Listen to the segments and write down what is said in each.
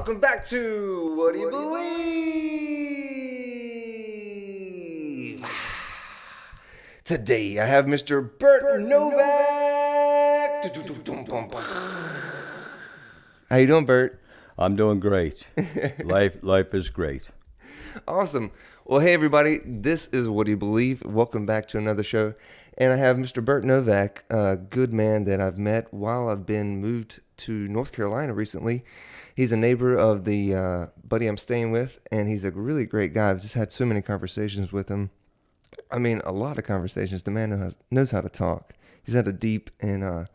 welcome back to What Do You Believe? Today I have Mr. Bert Novak. How you doing, Bert? I'm doing great. Life is great. Awesome. Well, hey everybody, this is What Do You Believe? Welcome back to another show. And I have Mr. Bert Novak, a good man that I've met while I've been moved to North Carolina recently. He's a neighbor of the buddy I'm staying with, and he's a really great guy. I've just had so many conversations with him. I mean, a lot of conversations. The man knows how to talk. He's had a deep and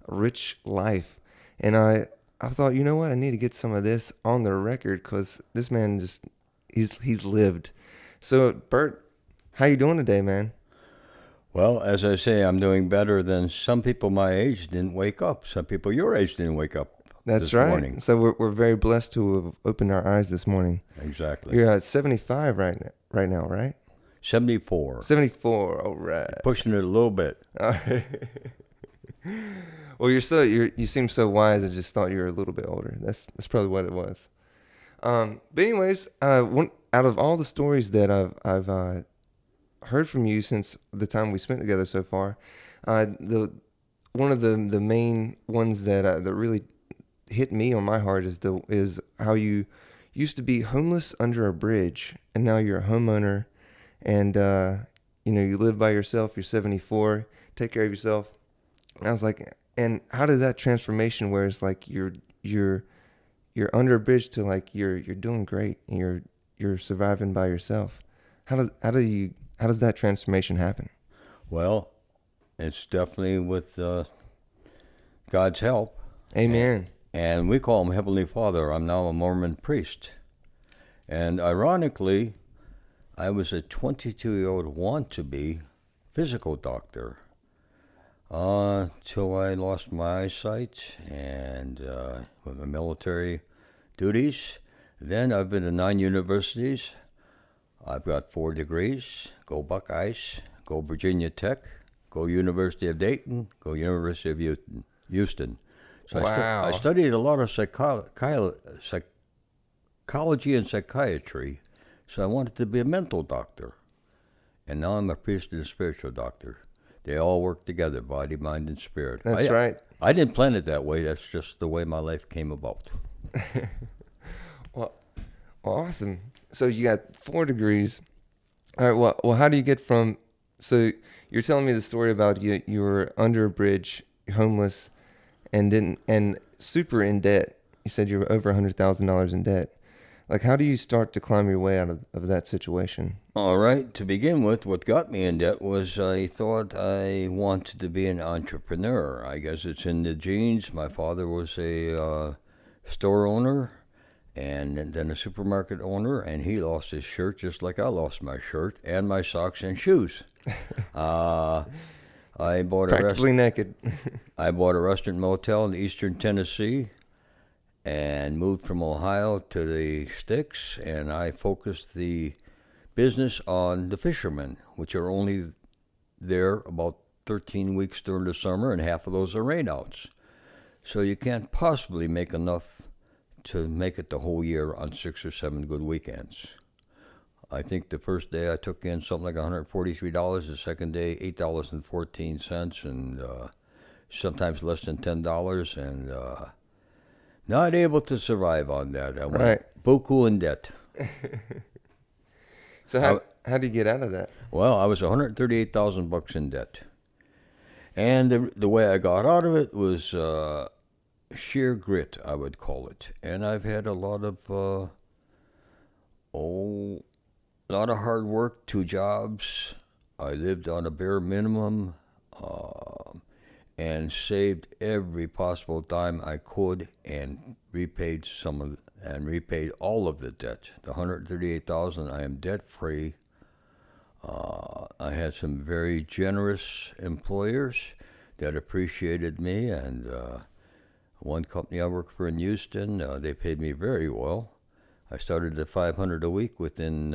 rich life. And I thought, you know what? I need to get some of this on the record because this man he's lived. So, Bert, how you doing today, man? Well, as I say, I'm doing better than some people my age didn't wake up. Some people your age didn't wake up. That's this right. Morning. So we're very blessed to have opened our eyes this morning. Exactly. You're at 75 right now, right? 74. 74. All right. Pushing it a little bit. All right. Well, you seem so wise. I just thought you were a little bit older. That's probably what it was. But anyways, out of all the stories that I've heard from you since the time we spent together so far, one of the main ones that really hit me on my heart is how you used to be homeless under a bridge and now you're a homeowner, and you live by yourself. You're 74, take care of yourself. And I was like, and how did that transformation where it's like you're under a bridge to like you're doing great and you're surviving by yourself? How does that transformation happen? Well, it's definitely with God's help. Amen. And we call him Heavenly Father. I'm now a Mormon priest. And ironically, I was a 22-year-old want-to-be physical doctor till I lost my eyesight and with my military duties. Then I've been to 9 universities. I've got 4 degrees. Go Buckeyes. Go Virginia Tech. Go University of Dayton. Go University of Houston. So wow. I studied a lot of psychology and psychiatry. So I wanted to be a mental doctor. And now I'm a priest and a spiritual doctor. They all work together, body, mind, and spirit. That's right. I didn't plan it that way. That's just the way my life came about. Well, awesome. So you got 4 degrees. All right. Well, how do you get from? So you're telling me the story about you were under a bridge, homeless, and super in debt. You said you were over $100,000 in debt. Like, how do you start to climb your way out of that situation? All right. To begin with, what got me in debt was I thought I wanted to be an entrepreneur. I guess it's in the genes. My father was a store owner and then a supermarket owner, and he lost his shirt just like I lost my shirt and my socks and shoes. I bought practically naked. I bought a restaurant motel in eastern Tennessee and moved from Ohio to the sticks, and I focused the business on the fishermen, which are only there about 13 weeks during the summer, and half of those are rainouts. So you can't possibly make enough to make it the whole year on 6 or 7 good weekends. I think the first day I took in something like $143, the second day $8.14, and sometimes less than $10, and not able to survive on that. I went beaucoup in debt. So how do you get out of that? Well, I was $138,000 in debt, and the way I got out of it was sheer grit, I would call it. And I've had a lot of hard work, 2 jobs. I lived on a bare minimum. And saved every possible dime I could, and repaid all of the debt. The $138,000, I am debt free. I had some very generous employers that appreciated me, and one company I worked for in Houston, they paid me very well. I started at $500 a week. Within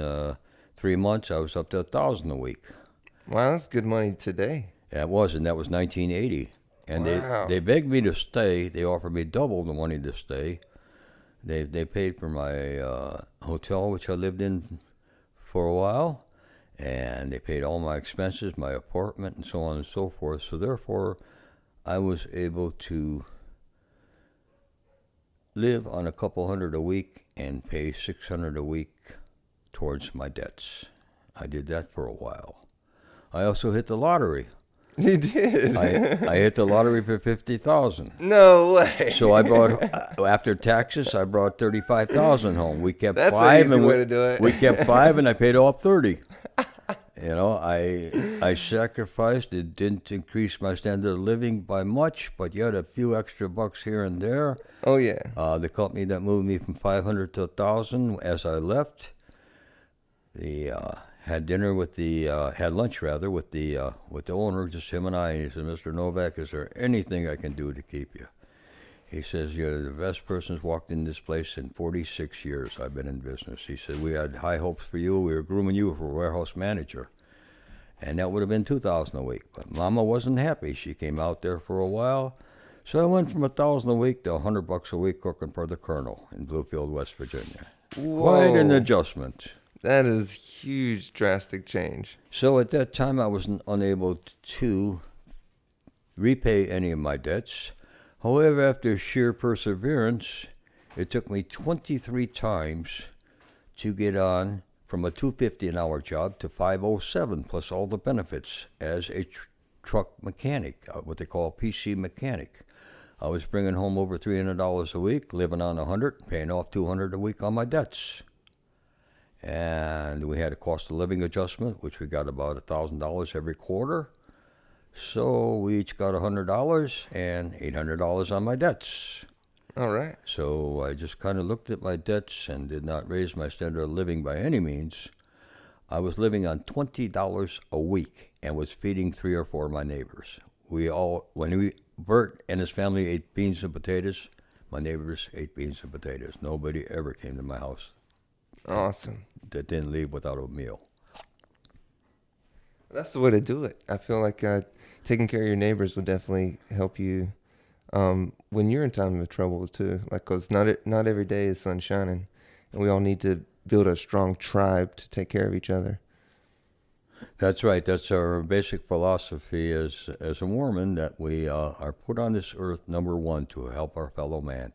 3 months, I was up to $1,000 a week. Wow, that's good money today. Yeah, it was, and that was 1980. And wow. they begged me to stay. They offered me double the money to stay. They paid for my hotel, which I lived in for a while, and they paid all my expenses, my apartment, and so on and so forth. So therefore, I was able to live on a couple hundred a week and pay 600 a week towards my debts. I did that for a while. I also hit the lottery. You did. I hit the lottery for 50,000. No way. So I brought after taxes, I brought 35,000 home. We kept That's five, an easy and way to do it. we kept five, and I paid off 30. You know, I sacrificed. It didn't increase my standard of living by much, but you had a few extra bucks here and there. Oh yeah. The company that moved me from 500 to 1,000 as I left, the had dinner with the had lunch rather with the owner, just him and I. And he said, "Mr. Novak, is there anything I can do to keep you?" He says, "You're the best person who's walked in this place in 46 years I've been in business." He said, "We had high hopes for you. We were grooming you for warehouse manager." And that would have been 2,000 a week. But Mama wasn't happy. She came out there for a while. So I went from 1,000 a week to $100 a week cooking for the Colonel in Bluefield, West Virginia. Whoa. Quite an adjustment. That is huge, drastic change. So at that time, I was unable to repay any of my debts. However, after sheer perseverance, it took me 23 times to get on from a $250 an hour job to $507 plus all the benefits as a truck mechanic, what they call a PC mechanic. I was bringing home over $300 a week, living on $100, paying off $200 a week on my debts. And we had a cost of living adjustment, which we got about $1,000 every quarter. So we each got $100 and $800 on my debts. All right. So I just kind of looked at my debts and did not raise my standard of living by any means. I was living on $20 a week and was feeding 3 or 4 of my neighbors. Bert and his family ate beans and potatoes, my neighbors ate beans and potatoes. Nobody ever came to my house Awesome. that didn't leave without a meal. That's the way to do it. I feel like taking care of your neighbors will definitely help you when you're in time of trouble too. Like, cause not every day is sun shining, and we all need to build a strong tribe to take care of each other. That's right. That's our basic philosophy as a Mormon, that we are put on this earth, number one, to help our fellow man.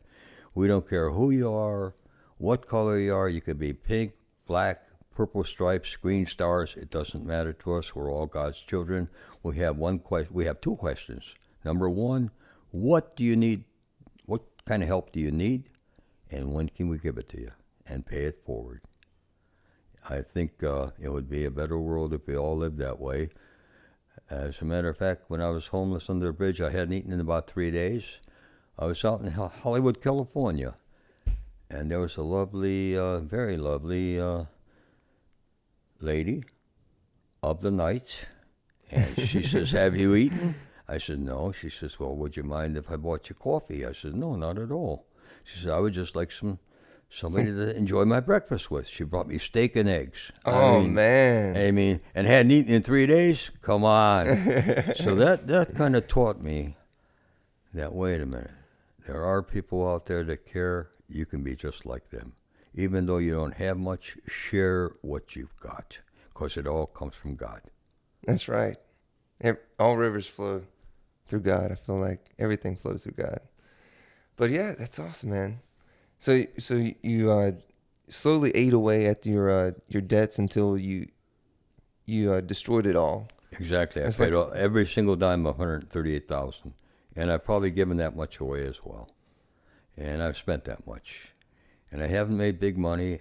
We don't care who you are, what color you are. You could be pink, black, purple stripes, green stars. It doesn't matter to us. We're all God's children. We have two questions. Number one, what do you need? What kind of help do you need? And when can we give it to you? And pay it forward. I think it would be a better world if we all lived that way. As a matter of fact, when I was homeless under a bridge, I hadn't eaten in about 3 days. I was out in Hollywood, California, and there was a lovely, very lovely lady of the night, and she says, "Have you eaten?" I said, "No." She says, "Well, would you mind if I bought you coffee?" I said, "No, not at all." She said, "I would just like somebody to enjoy my breakfast with." She brought me steak and eggs. Man. I mean, and hadn't eaten in 3 days? Come on. So that kind of taught me that, wait a minute, there are people out there that care. You can be just like them. Even though you don't have much, share what you've got, because it all comes from God. That's right. All rivers flow through God. I feel like everything flows through God. But yeah, that's awesome, man. So you slowly ate away at your debts until you destroyed it all. Exactly. I paid every single dime $138,000, and I've probably given that much away as well. And I've spent that much, and I haven't made big money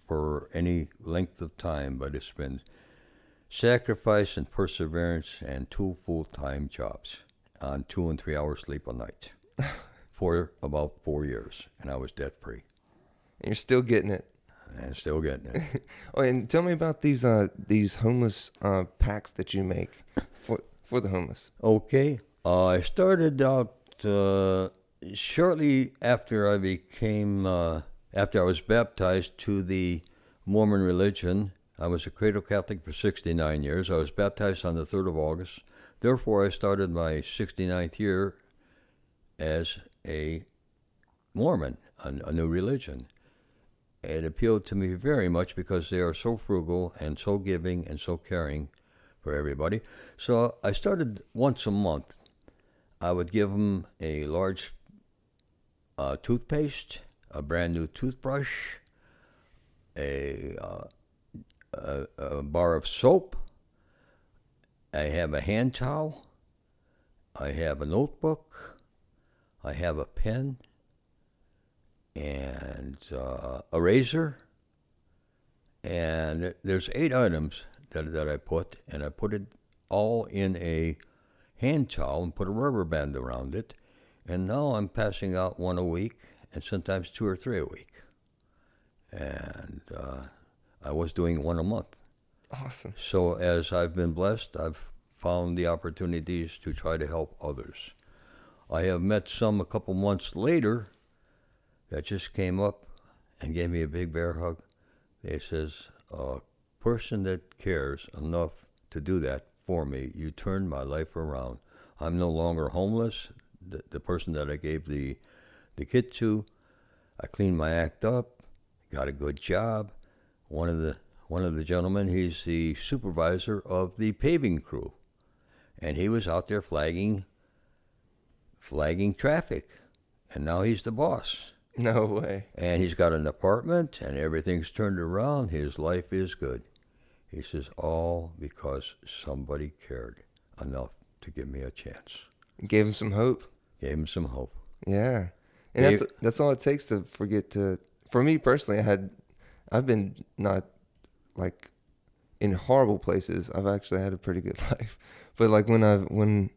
for any length of time, but it's been sacrifice and perseverance and 2 full-time jobs on 2 and 3 hours sleep a night for about 4 years, and I was debt-free. And you're still getting it. And still getting it. Oh, and tell me about these homeless packs that you make for the homeless. Okay. I started out shortly after I was baptized to the Mormon religion. I was a cradle Catholic for 69 years. I was baptized on the 3rd of August. Therefore, I started my 69th year as a Mormon, a new religion. It appealed to me very much because they are so frugal and so giving and so caring for everybody. So I started once a month. I would give them a large toothpaste, a brand new toothbrush, a, uh, a bar of soap. I have a hand towel. I have a notebook. I have a pen and a razor. And there's 8 items that I put, and I put it all in a hand towel and put a rubber band around it. And now I'm passing out one a week and sometimes 2 or 3 a week. And I was doing one a month. Awesome. So as I've been blessed, I've found the opportunities to try to help others. I have met some a couple months later that just came up and gave me a big bear hug. They says, a person that cares enough to do that for me, you turned my life around. I'm no longer homeless. The person that I gave the kit to, I cleaned my act up, got a good job. One of the gentlemen, he's the supervisor of the paving crew, and he was out there flagging traffic, and now he's the boss. No way. And he's got an apartment, and everything's turned around. His life is good. He says, all because somebody cared enough to give me a chance. Gave him some hope. Gave him some hope. Yeah. And that's all it takes to forget to. For me personally, I've been not like in horrible places. I've actually had a pretty good life. But like when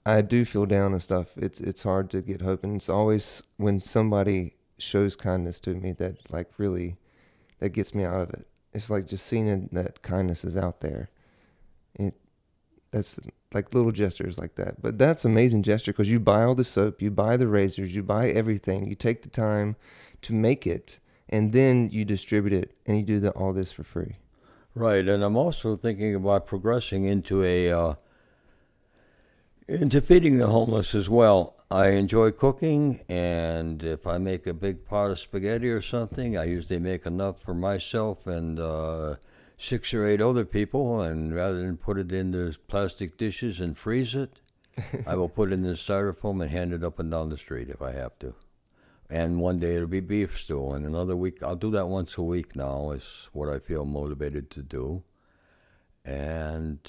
I do feel down and stuff, it's hard to get hope, and it's always when somebody shows kindness to me that like really that gets me out of it. It's like just seeing that kindness is out there. That's like little gestures like that. But that's amazing gesture because you buy all the soap, you buy the razors, you buy everything. You take the time to make it, and then you distribute it, and you do all this for free. Right, and I'm also thinking about progressing into into feeding the homeless as well. I enjoy cooking, and if I make a big pot of spaghetti or something, I usually make enough for myself and 6 or 8 other people, and rather than put it in the plastic dishes and freeze it, I will put it in the styrofoam and hand it up and down the street if I have to. And one day it'll be beef stew, and another week, I'll do that once a week now, is what I feel motivated to do. And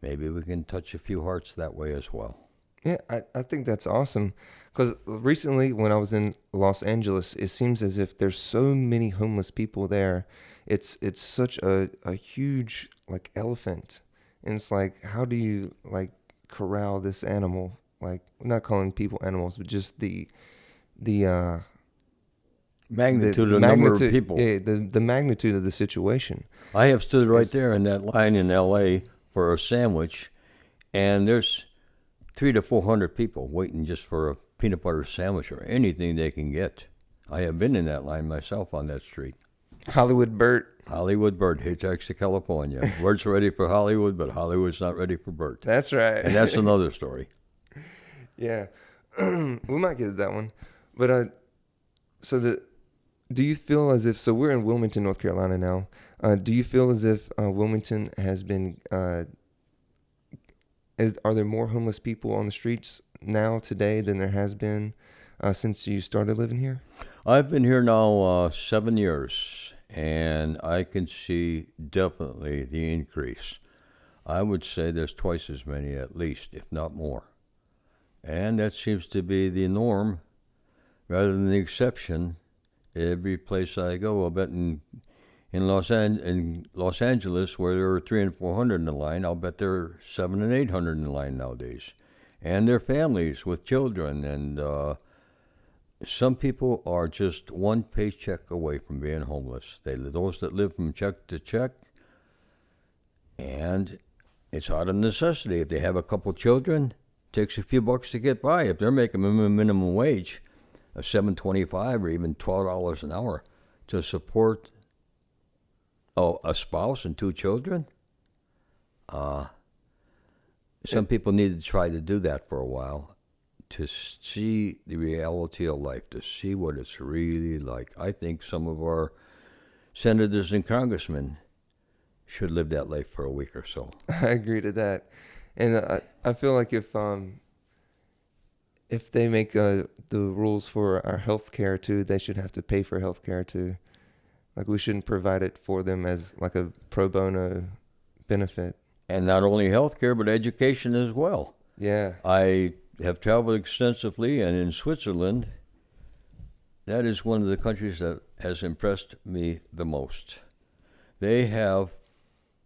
maybe we can touch a few hearts that way as well. Yeah, I think that's awesome. Because recently when I was in Los Angeles, it seems as if there's so many homeless people there. It's such a huge like elephant. And it's like, how do you like corral this animal? Like, we're not calling people animals, but just the magnitude of number of people. Yeah, the magnitude of the situation. I have stood right there in that line in L.A. for a sandwich, and there's 300 to 400 people waiting just for a peanut butter sandwich or anything they can get. I have been in that line myself on that street. Hollywood Bert. Hollywood Bert, Hitchhikes to California. Bert's ready for Hollywood, but Hollywood's not ready for Bert. That's right. And that's another story. Yeah. We might get to that one. But do you feel as if, so we're in Wilmington, North Carolina now. Do you feel as if Wilmington has been, are there more homeless people on the streets now today than there has been since you started living here? I've been here now 7 years, and I can see definitely the increase. I would say there's twice as many at least, if not more. And that seems to be the norm rather than the exception. Every place I go, I'll bet in Los Angeles, where there are 300 and 400 in the line, I'll bet there are 700 and 800 in the line nowadays. And their families with children, and some people are just one paycheck away from being homeless. Those that live from check to check, and it's out of necessity. If they have a couple children, it takes a few bucks to get by. If they're making minimum wage of $7.25 or even $12 an hour to support a spouse and 2 children, some people need to try to do that for a while to see the reality of life, to see what it's really like. I think some of our senators and congressmen should live that life for a week or so. I agree to that, and I feel like if they make the rules for our health care too, they should have to pay for health care too. Like we shouldn't provide it for them as like a pro bono benefit. And not only health care, but education as well. Yeah. I have traveled extensively, and in Switzerland, that is one of the countries that has impressed me the most. They have,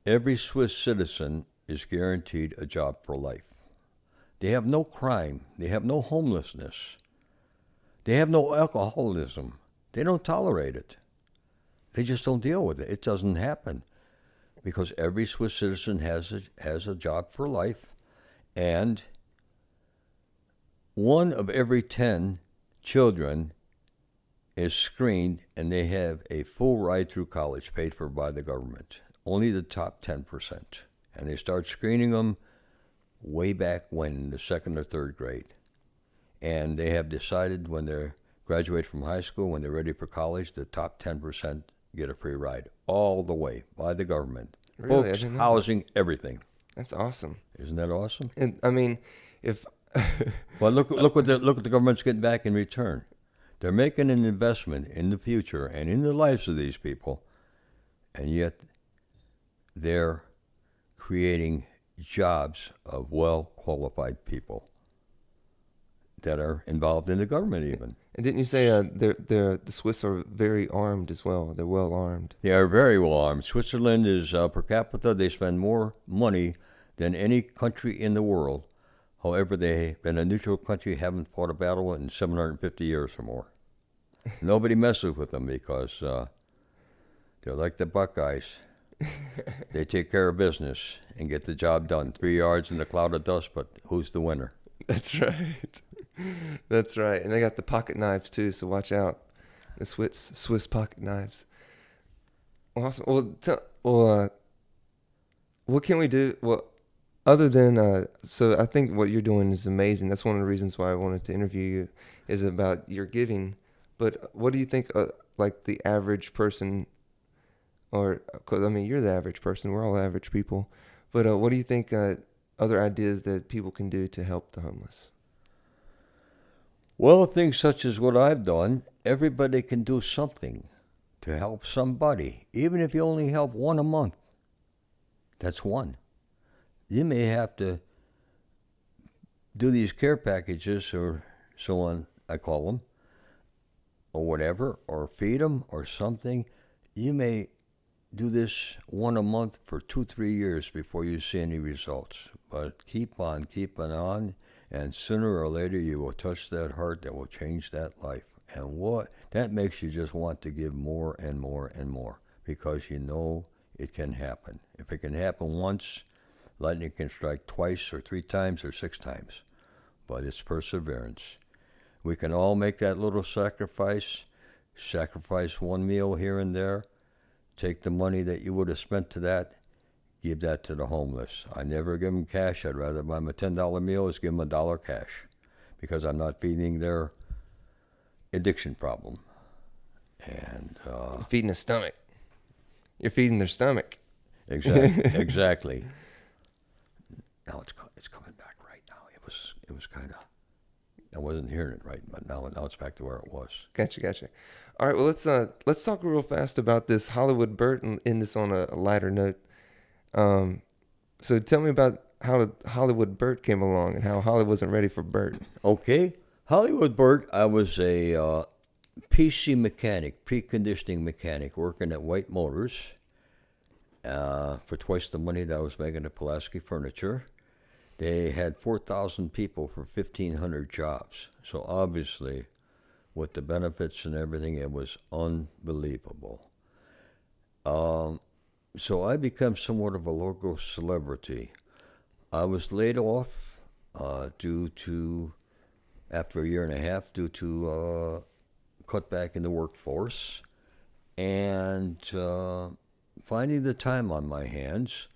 every Swiss citizen is guaranteed a job for life. They have no crime. They have no homelessness. They have no alcoholism. They don't tolerate it. They just don't deal with it. It doesn't happen because every Swiss citizen has a job for life, and 1 of every 10 children is screened, and they have a full ride through college paid for by the government. Only the top 10%. And they start screening them way back when, in the 2nd or 3rd grade. And they have decided when they graduate from high school, when they're ready for college, the top 10% get a free ride all the way by the government. Really? Books, housing, everything. That's awesome. Isn't that awesome? And I mean, if Well, look what the government's getting back in return. They're making an investment in the future and in the lives of these people, and yet they're creating jobs of well-qualified people that are involved in the government even. And didn't you say the Swiss are very armed as well? They're well armed. They are very well armed. Switzerland is per capita, they spend more money than any country in the world. However, they've been a neutral country, haven't fought a battle in 750 years or more. Nobody messes with them because they're like the Buckeyes. They take care of business and get the job done. 3 yards in the cloud of dust, but who's the winner? That's right. That's right. And they got the pocket knives too, so watch out. The Swiss pocket knives. Awesome. Well, what can we do? Well, other than so I think what you're doing is amazing. That's one of the reasons why I wanted to interview you, is about your giving. But what do you think, like the average person, or because I mean you're the average person, we're all average people. But what do you think other ideas that people can do to help the homeless? Well, things such as what I've done, everybody can do something to help somebody, even if you only help 1 a month. That's 1. You may have to do these care packages or so on, I call them, or whatever, or feed them or something. You may do this 1 a month for 2-3 years before you see any results. But keep on keeping on, and sooner or later you will touch that heart that will change that life. And what that makes you just want to give more and more and more, because you know it can happen. If it can happen once, lightning can strike twice or 3 times or 6 times. But it's perseverance. We can all make that little sacrifice 1 meal here and there, take the money that you would have spent to that, give that to the homeless. I never give them cash. I'd rather buy them a $10 meal as give them $1 cash, because I'm not feeding their addiction problem. And Feeding a stomach. You're feeding their stomach. Exactly. Now it's coming back right now. It was kind of, I wasn't hearing it right, but now it's back to where it was. Gotcha. All right, well let's talk real fast about this Hollywood Bert and end this on a lighter note. So tell me about how Hollywood Bert came along and how Holly wasn't ready for Bert. Okay, Hollywood Bert. I was a PC mechanic, preconditioning mechanic, working at White Motors for twice the money that I was making at Pulaski Furniture. They had 4,000 people for 1,500 jobs. So obviously, with the benefits and everything, it was unbelievable. So I became somewhat of a local celebrity. I was laid off due to, after a year and a half, due to cutback in the workforce. And finding the time on my hands,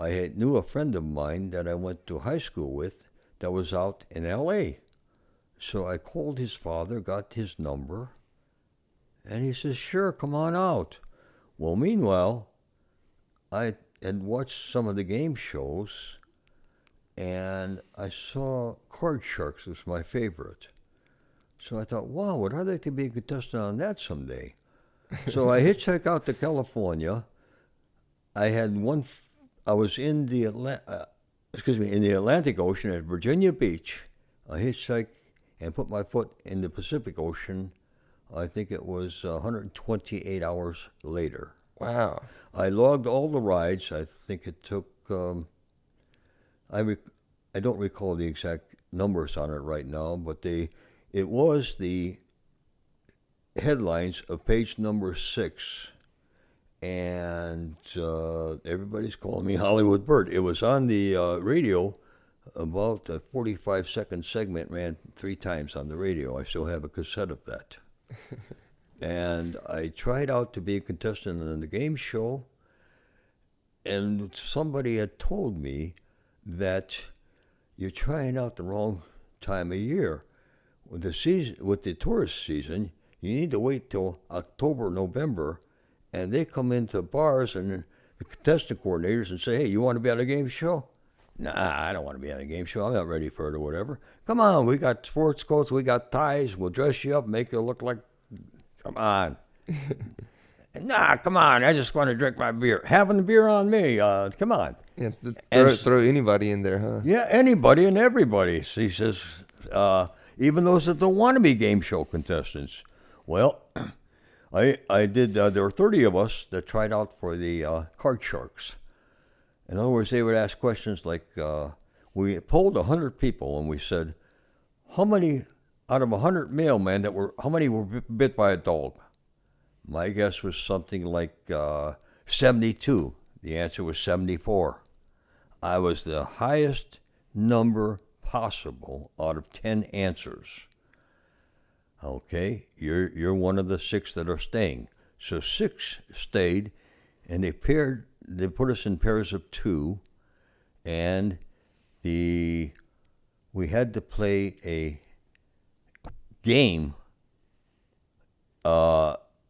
I knew a friend of mine that I went to high school with that was out in L.A. So I called his father, got his number, and he says, "Sure, come on out." Well, meanwhile, I had watched some of the game shows, and I saw Card Sharks was my favorite. So I thought, wow, would I like to be a contestant on that someday? So I hitchhiked out to California. I had one. I was in the in the Atlantic Ocean at Virginia Beach. I hitchhiked and put my foot in the Pacific Ocean. I think it was 128 hours later. Wow. I logged all the rides. I think it took. I don't recall the exact numbers on it right now, but it was the headlines of page number 6, and everybody's calling me Hollywood Bert. It was on the radio. About a 45-second segment ran 3 times on the radio. I still have a cassette of that. And I tried out to be a contestant in the game show, and somebody had told me that you're trying out the wrong time of year. With the tourist season, you need to wait till October, November, and they come into bars and the contestant coordinators and say, "Hey, you want to be on a game show?" "Nah, I don't want to be on a game show. I'm not ready for it," or whatever. "Come on, we got sports coats, we got ties. We'll dress you up, make you look like. Come on." "Nah, come on. I just want to drink my beer. Having the beer on me. Come on." Yeah, And throw anybody in there, huh? Yeah, anybody and everybody. So he says, even those that don't want to be game show contestants. Well, I did. There were 30 of us that tried out for the Card Sharks. In other words, they would ask questions like, we polled 100 people and we said, how many out of 100 mailmen how many were bit by a dog? My guess was something like 72. The answer was 74. I was the highest number possible out of 10 answers. Okay, you're one of the 6 that are staying. So 6 stayed, and they put us in pairs of 2, and we had to play a game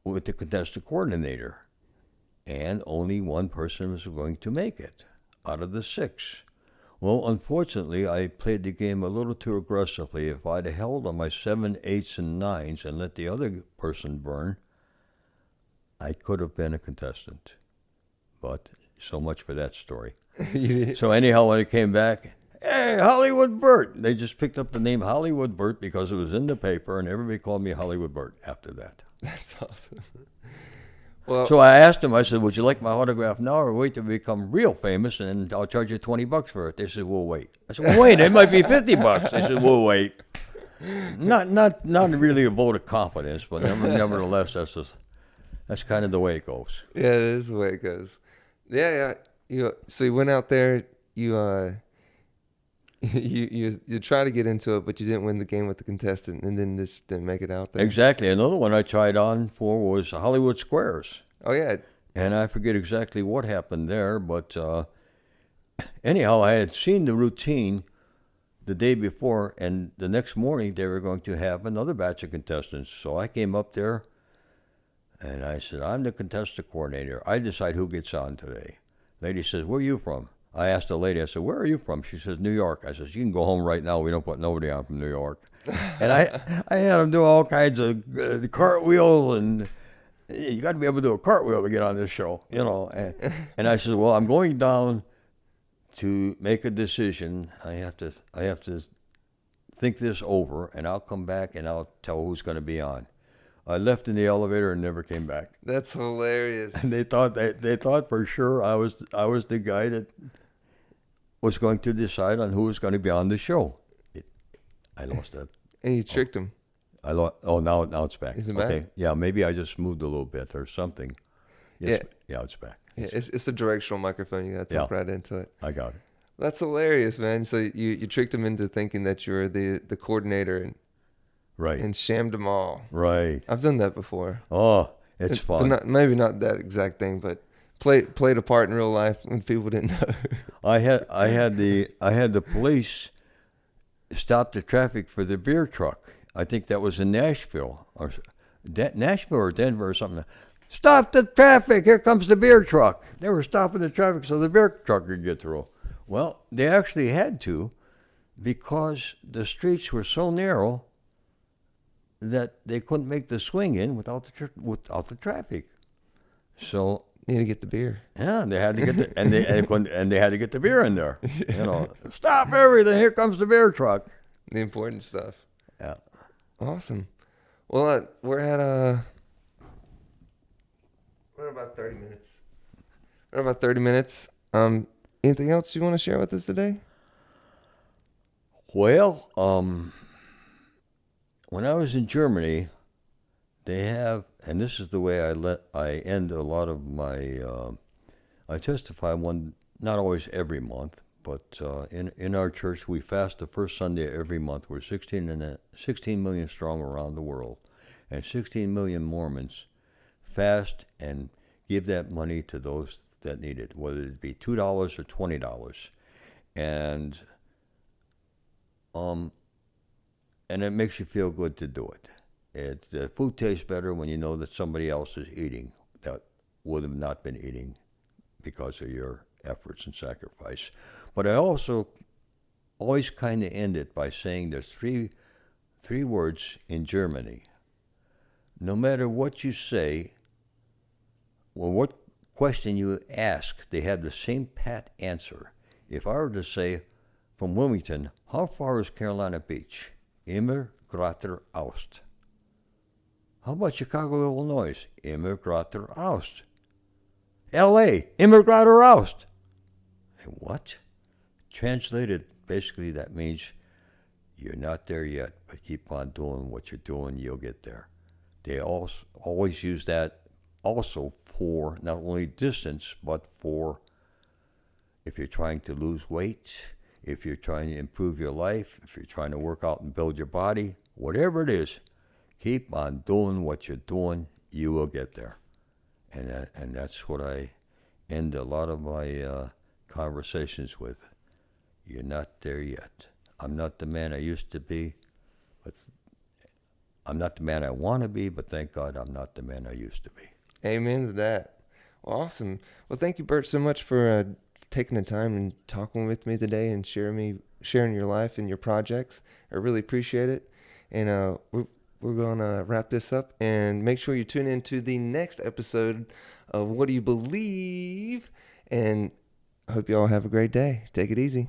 with the contestant coordinator, and only one person was going to make it out of the 6. Well, unfortunately, I played the game a little too aggressively. If I'd held on my 7, 8s, and 9s and let the other person burn, I could have been a contestant. But so much for that story. So anyhow, when it came back, "Hey, Hollywood Bert." They just picked up the name Hollywood Bert because it was in the paper, and everybody called me Hollywood Bert after that. That's awesome. Well, So I asked them, I said, "Would you like my autograph now or wait to become real famous and I'll charge you $20 for it?" They said, "We'll wait." I said, "Well, wait, it might be $50. They said, "We'll wait." Not really a vote of confidence, but nevertheless, that's kind of the way it goes. yeah, that is the way it goes. Yeah. So you went out there. You you tried to get into it, but you didn't win the game with the contestant, and then this didn't make it out there. Exactly. Another one I tried on for was Hollywood Squares. Oh yeah. And I forget exactly what happened there, but anyhow, I had seen the routine the day before, and the next morning they were going to have another batch of contestants. So I came up there, and I said, "I'm the contestant coordinator. I decide who gets on today." Lady says, "Where are you from?" I asked the lady, I said, "Where are you from?" She says, "New York." I says, "You can go home right now. We don't put nobody on from New York." And I had them do all kinds of cartwheel, and you got to be able to do a cartwheel to get on this show, you know. And I said, "Well, I'm going down to make a decision. I have to think this over, and I'll come back and I'll tell who's going to be on." I left in the elevator and never came back. That's hilarious. And they thought for sure I was the guy that was going to decide on who was going to be on the show. I lost that. And you tricked him. I lost. Oh, now it's back. Is it okay. back? Yeah, maybe I just moved a little bit or something. Yes, yeah, it's back. Yeah, it's a directional microphone. You got to talk right into it. I got it. That's hilarious, man. So you tricked him into thinking that you were the coordinator Right. and shammed them all. Right. I've done that before. Oh, it's fun. But maybe not that exact thing, but played a part in real life when people didn't know. I had the police stopped the traffic for the beer truck. I think that was in Nashville Nashville or Denver or something. Stop the traffic! Here comes the beer truck. They were stopping the traffic so the beer truck could get through. Well, they actually had to because the streets were so narrow that they couldn't make the swing in without the traffic. So Need to get the beer. yeah, they had to get the and they had to get the beer in there. Stop everything! Here comes the beer truck. The important stuff. Yeah. Awesome. Well, we're about 30 minutes. We're about 30 minutes. Anything else you want to share with us today? Well, when I was in Germany, they have, and this is the way I end a lot of my. I testify not always every month, but in our church we fast the first Sunday of every month. We're 16 million strong around the world, and 16 million Mormons fast and give that money to those that need it, whether it be $2 or $20, and it makes you feel good to do it. The food tastes better when you know that somebody else is eating that would have not been eating because of your efforts and sacrifice. But I also always kind of end it by saying there's three words in Germany. No matter what you say, or what question you ask, they have the same pat answer. If I were to say, from Wilmington, how far is Carolina Beach? Immer grater Aust. How about Chicago, Illinois? Immer grater Aust. L.A., Immer grater Aust. What? Translated, basically that means you're not there yet, but keep on doing what you're doing, you'll get there. They always use that also for not only distance, but for if you're trying to lose weight, if you're trying to improve your life, if you're trying to work out and build your body, whatever it is, keep on doing what you're doing, you will get there. And that's what I end a lot of my conversations with. You're not there yet. I'm not the man I used to be, but I'm not the man I want to be, but thank God I'm not the man I used to be. Amen to that. Well, awesome. Well, thank you, Bert, so much for taking the time and talking with me today and sharing your life and your projects. I really appreciate it. And we're going to wrap this up, and make sure you tune in to the next episode of What Do You Believe? And I hope you all have a great day. Take it easy.